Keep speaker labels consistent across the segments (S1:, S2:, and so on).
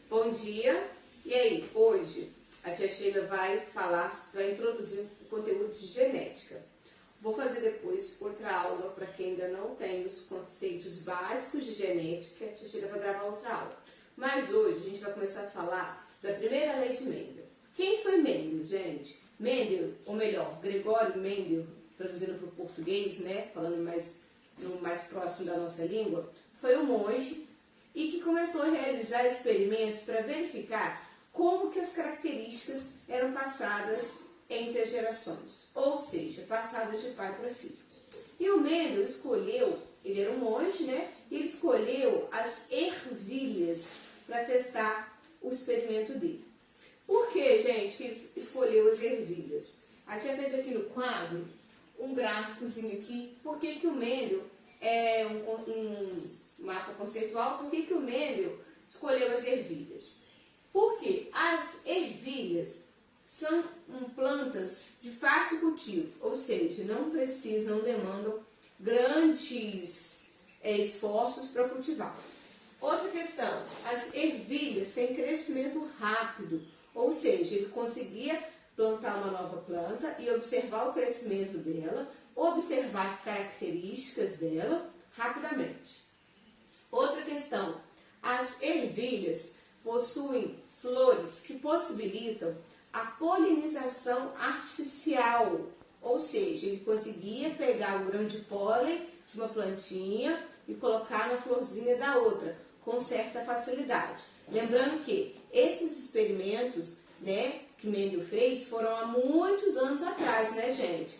S1: Bom dia! E aí, hoje a tia Sheila vai introduzir o conteúdo de genética. Vou fazer depois outra aula para quem ainda não tem os conceitos básicos de genética, a tia Sheila vai gravar outra aula. Mas hoje a gente vai começar a falar da primeira lei de Mendel. Quem foi Mendel, gente? Mendel, ou melhor, Gregório Mendel, traduzindo para o português, né, falando mais próximo da nossa língua, foi um monge e que começou a realizar experimentos para verificar como que as características eram passadas entre as gerações, ou seja, passadas de pai para filho. E o Mendel escolheu, ele era um monge, né, e ele escolheu as ervilhas para testar o experimento dele. Por que, gente, que ele escolheu as ervilhas? A tia fez aqui no quadro um gráficozinho aqui, por que que o Mendel é um mapa conceitual, por que o Mendel escolheu as ervilhas? Porque as ervilhas são plantas de fácil cultivo, ou seja, não demandam grandes esforços para cultivar. Outra questão, as ervilhas têm crescimento rápido, ou seja, ele conseguia plantar uma nova planta e observar o crescimento dela, observar as características dela rapidamente. Outra questão, as ervilhas possuem flores que possibilitam a polinização artificial, ou seja, ele conseguia pegar o grão de pólen de uma plantinha e colocar na florzinha da outra, com certa facilidade. Lembrando que esses experimentos, né, que Mendel fez foram há muitos anos atrás, né, gente?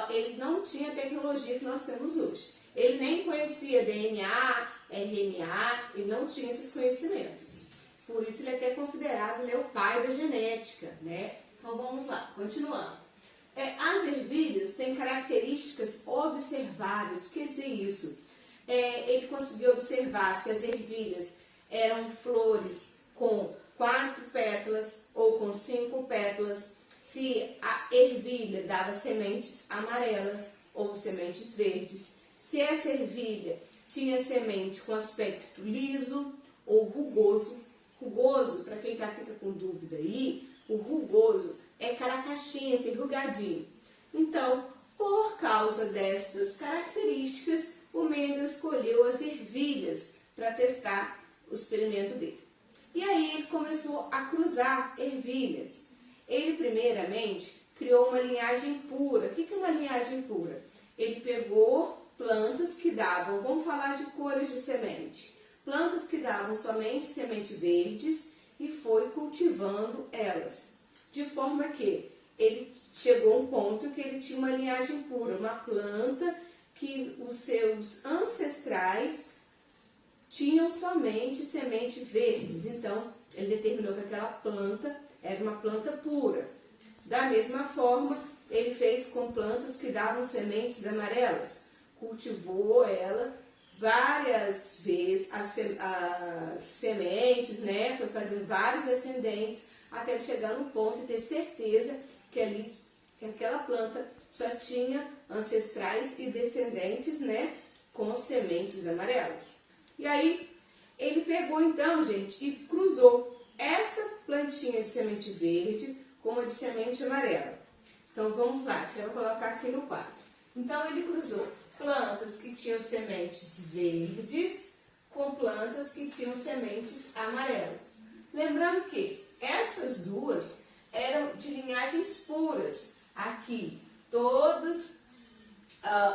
S1: Ele não tinha a tecnologia que nós temos hoje. Ele nem conhecia DNA, RNA, ele não tinha esses conhecimentos. Por isso ele é até considerado, né, o pai da genética, né? Então vamos lá, continuando. As ervilhas têm características observáveis. O que quer dizer isso? Ele conseguiu observar se as ervilhas eram flores com 4 pétalas ou com 5 pétalas, se a ervilha dava sementes amarelas ou sementes verdes, se essa ervilha tinha semente com aspecto liso ou rugoso. Rugoso, para quem fica com dúvida aí, o rugoso é caracaxinha, enrugadinho. Então, por causa destas características, o Mendel escolheu as ervilhas para testar o experimento dele. E aí ele começou a cruzar ervilhas. Ele primeiramente criou uma linhagem pura. O que é uma linhagem pura? Ele pegou plantas que davam, vamos falar de cores de semente, plantas que davam somente sementes verdes e foi cultivando elas, de forma que ele chegou a um ponto que ele tinha uma linhagem pura, uma planta que os seus ancestrais tinham somente sementes verdes, então ele determinou que aquela planta era uma planta pura. Da mesma forma, ele fez com plantas que davam sementes amarelas, cultivou ela várias vezes, as sementes, né, foi fazendo vários descendentes, até ele chegar no ponto e ter certeza que aquela planta só tinha ancestrais e descendentes, né, com sementes amarelas. E aí, ele pegou então, gente, e cruzou essa plantinha de semente verde com uma de semente amarela. Então, vamos lá, deixa eu colocar aqui no quadro. Então, ele cruzou plantas que tinham sementes verdes com plantas que tinham sementes amarelas. Lembrando que essas duas eram de linhagens puras. Aqui, todos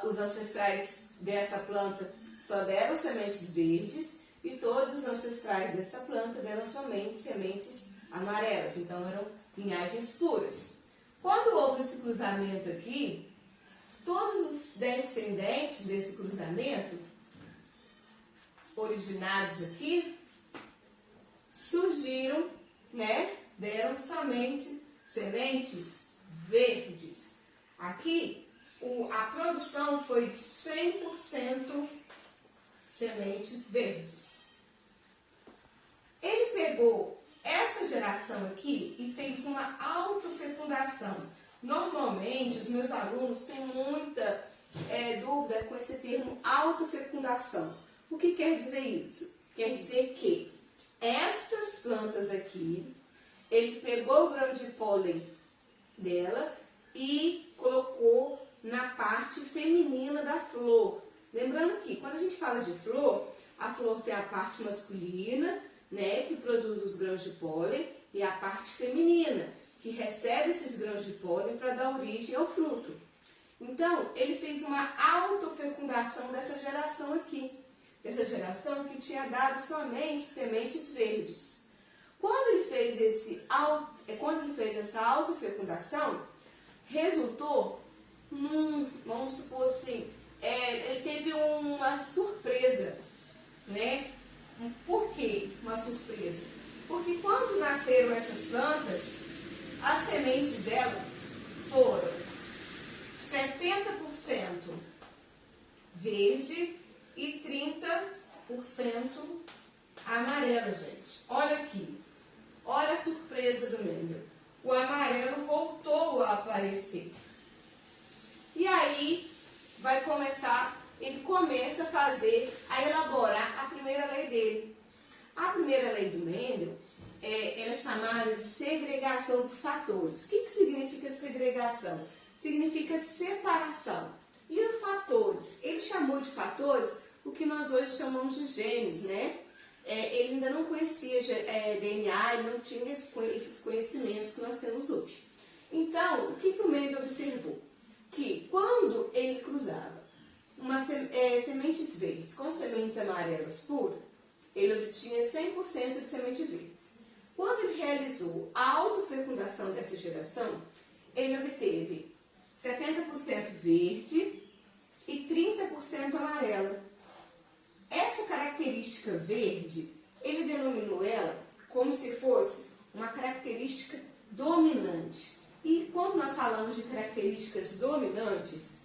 S1: os ancestrais dessa planta só deram sementes verdes e todos os ancestrais dessa planta deram somente sementes amarelas. Então, eram linhagens puras. Quando houve esse cruzamento aqui, todos os descendentes desse cruzamento, originados aqui, surgiram, né? Deram somente sementes verdes. Aqui, a produção foi de 100% sementes verdes. Ele pegou essa geração aqui e fez uma autofecundação. Normalmente, os meus alunos têm muita dúvida com esse termo autofecundação. O que quer dizer isso? Quer dizer que estas plantas aqui, ele pegou o grão de pólen dela e colocou na parte feminina da flor. Lembrando que quando a gente fala de flor, a flor tem a parte masculina, né, que produz os grãos de pólen, e a parte feminina, que recebe esses grãos de pólen para dar origem ao fruto. Então, ele fez uma autofecundação dessa geração aqui, dessa geração que tinha dado somente sementes verdes. Quando ele fez essa autofecundação, resultou vamos supor assim, ele teve uma surpresa, né? Por quê uma surpresa? Porque quando nasceram essas plantas, as sementes dela foram 70% verde e 30% amarela, gente. Olha aqui, olha a surpresa do Mendel. O amarelo voltou a aparecer. E aí ele começa a elaborar a primeira lei dele. A primeira lei do Mendel, ela é chamada de segregação dos fatores. O que significa segregação? Significa separação. E os fatores? Ele chamou de fatores o que nós hoje chamamos de genes, né? Ele ainda não conhecia DNA, ele não tinha esses conhecimentos que nós temos hoje. Então, o que o Mendel observou? Que quando ele cruzava sementes verdes com sementes amarelas puras, ele obtinha 100% de sementes verdes. Quando ele realizou a autofecundação dessa geração, ele obteve 70% verde e 30% amarela. Essa característica verde, ele denominou ela como se fosse uma característica dominante. E quando nós falamos de características dominantes,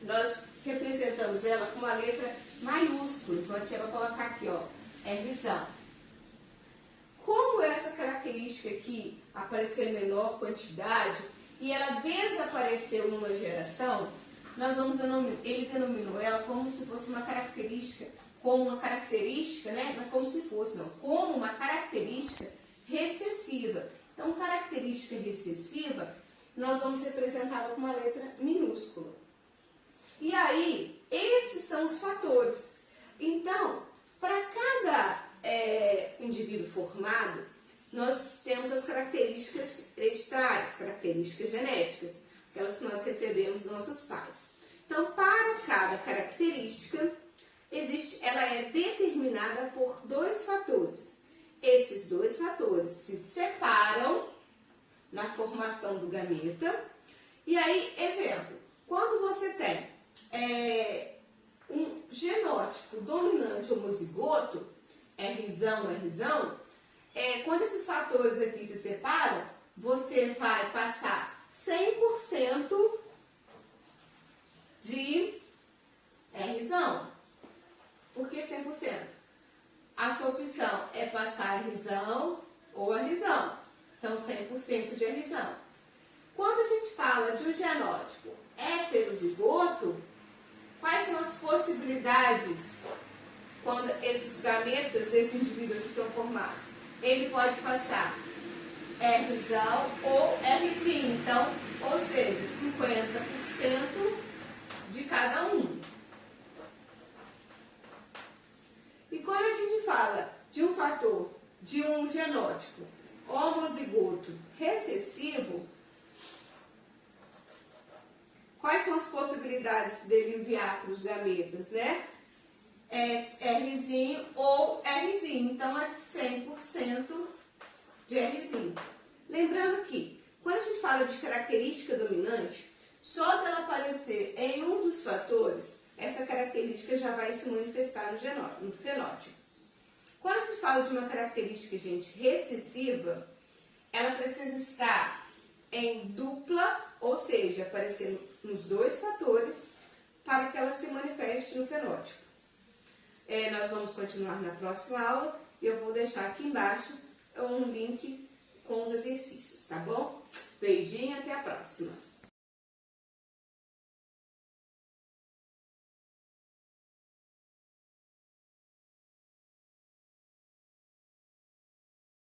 S1: nós representamos ela com uma letra maiúscula. Então, a gente vai colocar aqui, ó, Rzão. Como essa característica aqui apareceu em menor quantidade e ela desapareceu numa geração, ele denominou ela como se fosse uma característica, né? Não é como se fosse, não, como uma característica recessiva. Então, característica recessiva, nós vamos representá-la com uma letra minúscula. E aí, esses são os fatores. Então, para cada indivíduo formado, nós temos as características hereditárias, características genéticas, aquelas que nós recebemos dos nossos pais. Então, para cada característica, ela é determinada por dois fatores. Esses dois fatores se separam na formação do gameta. E aí, exemplo, quando você tem um genótipo dominante homozigoto, Rzão, quando esses fatores aqui se separam, você vai passar 100% de Rzão. Por que 100%? A sua opção é passar Rzão ou Rzão. Então, 100% de Rzão. Quando a gente fala de um genótipo heterozigoto, quais são as possibilidades quando esses gametas desse indivíduo aqui são formados? Ele pode passar Rzão ou Rzinho. Então, ou seja, 50% de cada um. E quando a gente fala de um fator, de um genótipo homozigoto recessivo, quais são as possibilidades dele enviar para os gametas, né? Rzinho ou Rzinho. Então, é 100% de Rzinho. Lembrando que, quando a gente fala de característica dominante, só dela aparecer em um dos fatores, essa característica já vai se manifestar no fenótipo. Quando a gente fala de uma característica, gente, recessiva, ela precisa estar em dupla, ou seja, aparecer nos dois fatores, para que ela se manifeste no fenótipo. Nós vamos continuar na próxima aula e eu vou deixar aqui embaixo um link com os exercícios, tá bom? Beijinho, até a próxima!